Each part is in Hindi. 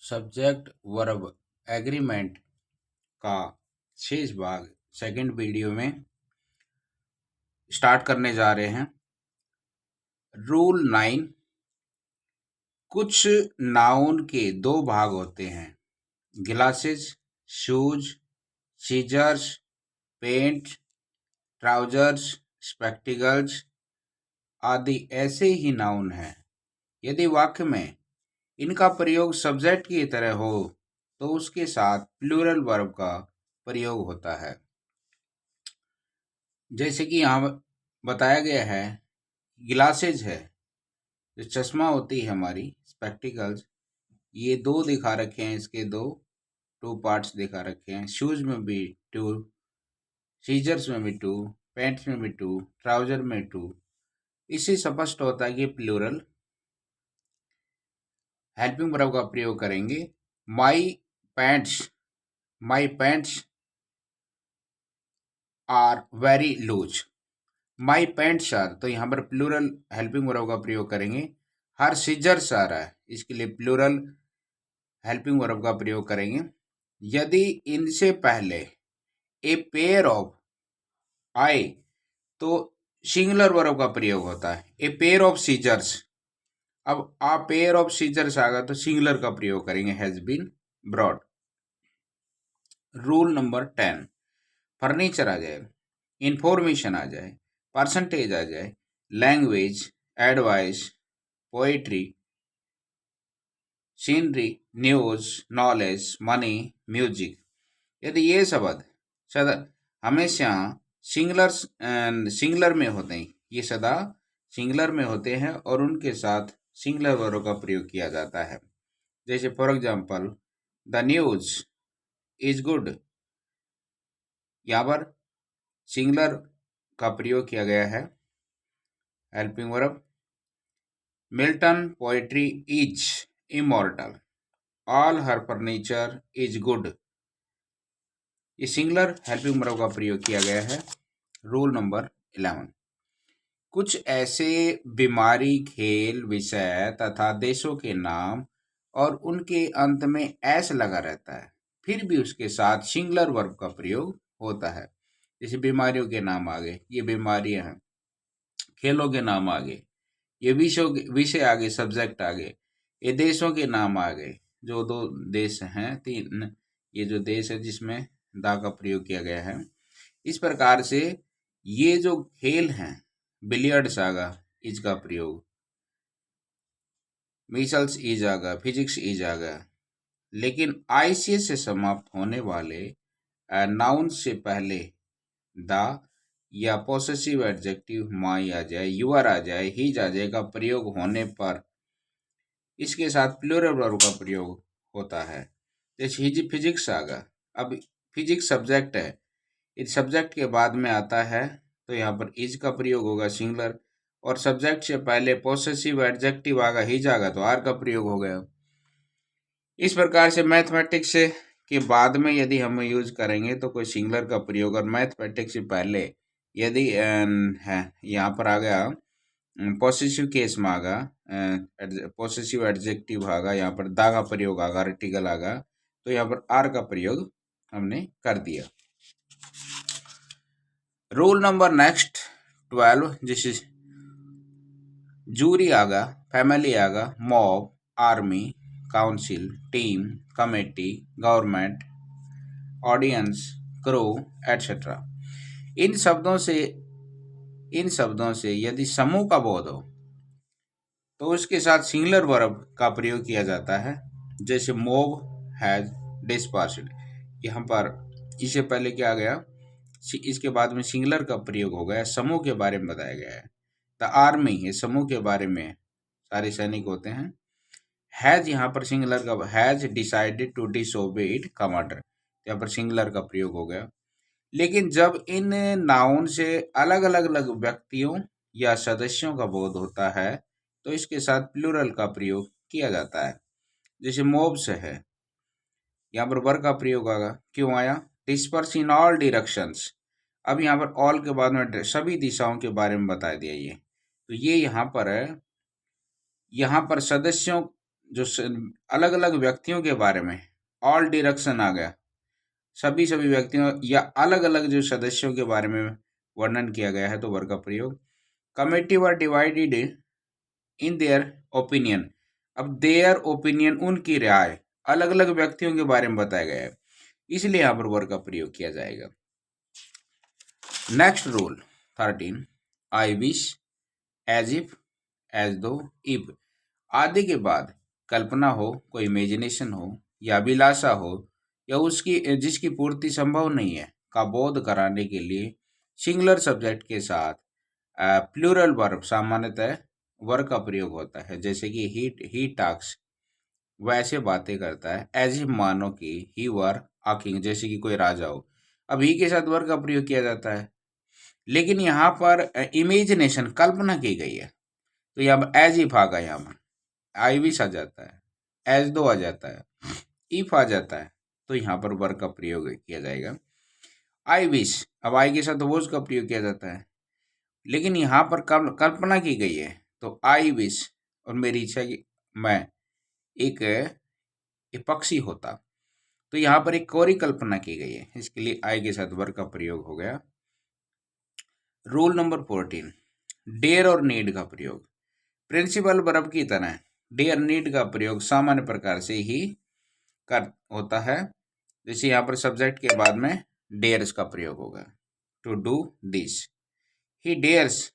सब्जेक्ट वर्ब एग्रीमेंट का शेष भाग सेकंड वीडियो में स्टार्ट करने जा रहे हैं। रूल 9, कुछ नाउन के दो भाग होते हैं, glasses, shoes, scissors, pant, trousers, spectacles आदि ऐसे ही नाउन हैं। यदि वाक्य में इनका प्रयोग सब्जेक्ट की तरह हो तो उसके साथ प्लूरल वर्ब का प्रयोग होता है। जैसे कि यहाँ बताया गया है, ग्लासेज है, जो चश्मा होती है हमारी, स्पेक्टिकल्स, ये दो दिखा रखे हैं, इसके टू पार्ट्स दिखा रखे हैं। शूज में भी टू, सीजर्स में भी टू, पैंट्स में भी टू, ट्राउजर में टू। इससे स्पष्ट होता है कि प्लूरल हेल्पिंग वर्ब का प्रयोग करेंगे। My pants are very loose. My pants are, तो यहाँ पर प्लूरल हेल्पिंग वर्ब का प्रयोग करेंगे। हर सीजर्स आ रहा है, इसके लिए प्लूरल हेल्पिंग वर्ब का प्रयोग करेंगे। यदि इनसे पहले ए पेयर ऑफ आए तो सिंगुलर वर्ब का प्रयोग होता है। ए पेयर ऑफ सीजर्स, अब आ पेयर ऑफ सीजर्स आ गया तो सिंगुलर का प्रयोग करेंगे, has been broad. Rule number 10, furniture आ जाए, इंफॉर्मेशन आ जाए, परसेंटेज आ जाए, language, advice, poetry, scenery, news, knowledge, money, music, यदि ये शब्द हमेशा सिंगुलर में होते हैं, ये सदा सिंगुलर में होते हैं और उनके साथ सिंगुलर वर्ब का प्रयोग किया जाता है। जैसे for example, the news is good, यहाँ पर सिंगुलर का प्रयोग किया गया है helping verb. Milton poetry is immortal, all her furniture is good, ये सिंगुलर हेल्पिंग वर्ब का प्रयोग किया गया है। रूल नंबर 11, कुछ ऐसे बीमारी, खेल, विषय तथा देशों के नाम और उनके अंत में एस लगा रहता है, फिर भी उसके साथ सिंगुलर वर्ब का प्रयोग होता है। जैसे बीमारियों के नाम आ गए, ये बीमारियां हैं। खेलों के नाम आ गए, ये विषय आ गए, सब्जेक्ट आ गए। ये देशों के नाम आ गए, जो दो देश हैं, तीन, ये जो देश है जिसमें दा का प्रयोग किया गया है। इस प्रकार से ये जो खेल हैं, बिलियर्ड्स आगा, इसका प्रयोग, मिसल्स इज आगा, फिजिक्स इज आगा। लेकिन आईसीएस से समाप्त होने वाले नाउन से पहले द या पोसेसिव एडजेक्टिव माई आ जाए, यूआर आ जाए, हीज आ जाए का प्रयोग होने पर इसके साथ प्लूरल वर्ब का प्रयोग होता है। जैसे हिज फिजिक्स आगा, अब फिजिक्स सब्जेक्ट है, इस सब्जेक्ट के बाद में आता है तो यहाँ पर इज का प्रयोग होगा सिंगुलर, और सब्जेक्ट से पहले पोसेसिव एडजेक्टिव आगा, हिज आगा, तो आर का प्रयोग हो गया। इस प्रकार से मैथमेटिक्स के बाद में यदि हम यूज करेंगे तो कोई सिंगुलर का प्रयोग, और मैथमेटिक्स से पहले यदि है यहाँ पर आ गया पॉसेसिव केस में आगा, पॉसेसिव एडजेक्टिव आगा, यहाँ पर दा का प्रयोग आगा, आर्टिकल आगा, तो यहाँ पर आर का प्रयोग हमने कर दिया। रूल नंबर नेक्स्ट 12, जैसे जूरी आगा, फैमिली आगा, mob, army, council, team, committee, government, audience, crowd, etcetera. इन शब्दों से यदि समूह का बोध हो तो उसके साथ सिंगुलर वर्ब का प्रयोग किया जाता है। जैसे मॉब हैज डिस्पर्स्ड, यहाँ पर इससे पहले क्या आ गया, इसके बाद में सिंगुलर का प्रयोग हो गया, समूह के बारे में बताया गया है। द आर्मी, ये समूह के बारे में, सारे सैनिक होते हैं। हैज, यहाँ पर सिंगुलर का, has decided to disobey it commander, यहाँ पर सिंगुलर का प्रयोग हो गया। लेकिन जब इन नाउन से अलग अलग व्यक्तियों या सदस्यों का बोध होता है तो इसके साथ प्लूरल का प्रयोग किया जाता है। जैसे मॉब्स है, यहाँ पर वर का प्रयोग आगा, क्यों आया, डिस्पर्स इन ऑल डायरेक्शंस, अब यहाँ पर ऑल के बाद में सभी दिशाओं के बारे में बता दिया। ये तो ये यहाँ पर सदस्यों जो अलग अलग व्यक्तियों के बारे में ऑल डायरेक्शन आ गया, सभी सभी व्यक्तियों या अलग अलग जो सदस्यों के बारे में वर्णन किया गया है तो वर्ग का प्रयोग। Committee were divided in their opinion, अब देयर ओपिनियन उनकी राय अलग अलग व्यक्तियों के बारे में बताया गया है, इसलिए यहाँ पर वर्ग का प्रयोग किया जाएगा। Next rule 13, I wish, as if, as though, if आदि के बाद कल्पना हो, कोई इमेजिनेशन हो या अभिलाषा हो या उसकी जिसकी पूर्ति संभव नहीं है का बोध कराने के लिए सिंगुलर सब्जेक्ट के साथ प्लूरल वर्ब सामान्यतः वर्ग का प्रयोग होता है। जैसे कि ही टॉक्स, वैसे बातें करता है। एज इफ मानो कि ही वर अ किंग, जैसे कि कोई राजा हो। अब ही के साथ वर्ग का प्रयोग किया जाता है, लेकिन यहाँ पर इमेजिनेशन कल्पना की गई है तो यहाँ पर एज इफ आ गया, यहाँ पर आई विश आ जाता है, एज दो आ जाता है, इफ आ जाता है, तो यहाँ पर वर्ग का प्रयोग किया जाएगा। आई विश, अब आई के साथ वोज का प्रयोग किया जाता है, लेकिन यहाँ पर कल्पना की गई है तो आई विश, और मेरी इच्छा कि मैं एक पक्षी होता, तो यहाँ पर एक कोरी कल्पना की गई है, इसके लिए आई के साथ वर्ग का प्रयोग हो गया। रूल नंबर 14, डेयर और नीड का प्रयोग। प्रिंसिपल वर्ब की तरह डेयर नीड का प्रयोग सामान्य प्रकार से ही कर होता है। जैसे यहाँ पर सब्जेक्ट के बाद में डेयर्स का प्रयोग होगा, to do this, he dares,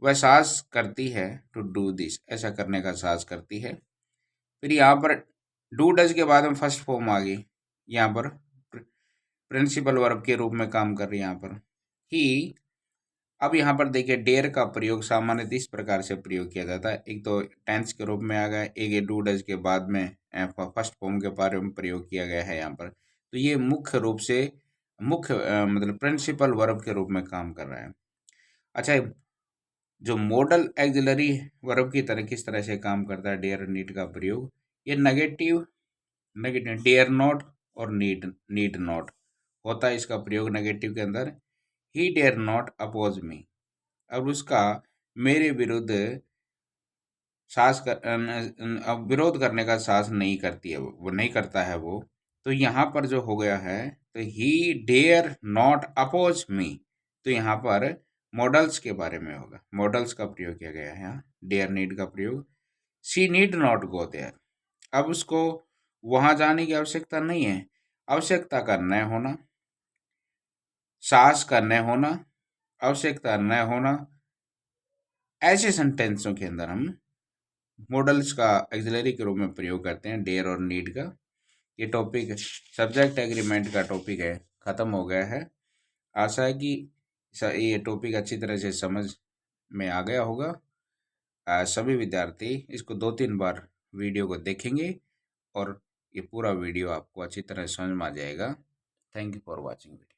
वह साहस करती है, टू डू दिस, ऐसा करने का साहस करती है। फिर यहाँ पर डू डज के बाद में फर्स्ट फॉर्म आ गई, यहाँ पर प्रिंसिपल वर्ब के रूप में काम कर रही है यहाँ पर ही। अब यहाँ पर देखिए डेयर का प्रयोग सामान्यतः इस प्रकार से प्रयोग किया जाता है, एक तो टेंस के रूप में आ गया, एक ये डू डज के बाद में फर्स्ट फॉर्म के बारे में प्रयोग किया गया है यहाँ पर। तो ये मुख्य रूप से मतलब प्रिंसिपल वर्ब के रूप में काम कर रहा है। अच्छा, जो मॉडल एक्सिलरी वर्ब की तरह किस तरह से काम करता है डेयर नीड का प्रयोग, ये नेगेटिव डेयर नॉट और नीड नॉट होता है, इसका प्रयोग नेगेटिव के अंदर। ही डेयर नॉट अपोज मी, अब उसका मेरे विरुद्ध विरोध करने का साहस नहीं करती है, वो नहीं करता है वो। तो यहाँ पर जो हो गया है तो ही डेयर नॉट अपोज मी, तो यहाँ पर मॉडल्स के बारे में होगा, मॉडल्स का प्रयोग किया गया है यहाँ डेयर नीड का प्रयोग। She need not go there, अब उसको वहां जाने की आवश्यकता नहीं है, आवश्यकता का न होना, साहस का न होना, आवश्यकता न होना, ऐसे सेंटेंसों के अंदर हम मॉडल्स का एक्सिलरी के रूप में प्रयोग करते हैं डेयर और नीड का। ये टॉपिक सब्जेक्ट एग्रीमेंट का टॉपिक है, ख़त्म हो गया है। आशा है कि ये टॉपिक अच्छी तरह से समझ में आ गया होगा। सभी विद्यार्थी इसको 2-3 बार वीडियो को देखेंगे और ये पूरा वीडियो आपको अच्छी तरह समझ में आ जाएगा। Thank you for watching video.